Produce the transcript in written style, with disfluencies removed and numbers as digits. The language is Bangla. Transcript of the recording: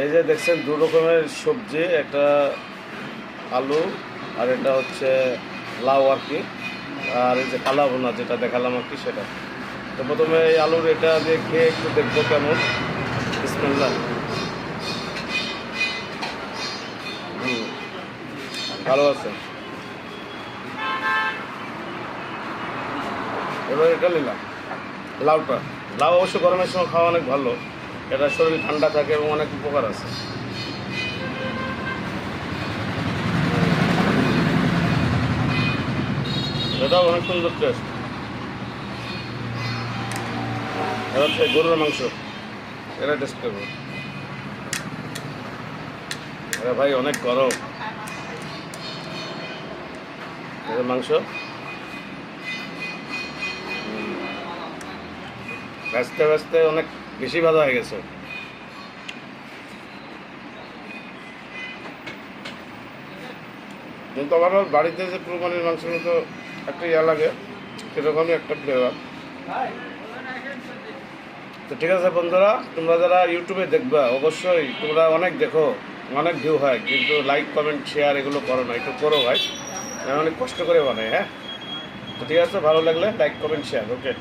এই যে দেখছেন দু রকমের সবজি, একটা আলু আর এটা হচ্ছে লাউ আর কি, আর এই যে কালা ভুনা যেটা দেখালাম আর কি সেটা। তো প্রথমে এই আলুর এটা দিয়ে খেয়ে একটু দেখবো কেমন। বিসমিল্লাহ। ভালো আছে। এবার এটা নিলাম লাউটা। লাউ অবশ্য গরমের সময় খাওয়া অনেক ভালো, এটা শরীর ঠান্ডা থাকে এবং অনেক উপকার আছে। এটাও অনেক সুন্দর টেস্ট। এটা হচ্ছে গরুর মাংস, এটা টেস্ট করবো। এটা ভাই অনেক গরম, এটা মাংস ভাজতে ভাজতে অনেক বেশি ভাজা হয়ে গেছে। কিন্তু আমার বাড়িতে যে কুরবানির মাংসের মতো একটা ইয়া লাগে, সেরকমই একটা ফ্লেভার। তো ঠিক আছে বন্ধুরা, তোমরা যারা ইউটিউবে দেখবা অবশ্যই তোমরা অনেক দেখো, অনেক ভিউ হয়, কিন্তু লাইক কমেন্ট শেয়ার এগুলো করো না, একটু করো ভাই। আমি অনেক কষ্ট করে বানাই। হ্যাঁ, তো ঠিক আছে, ভালো লাগলে লাইক কমেন্ট শেয়ার। ওকে।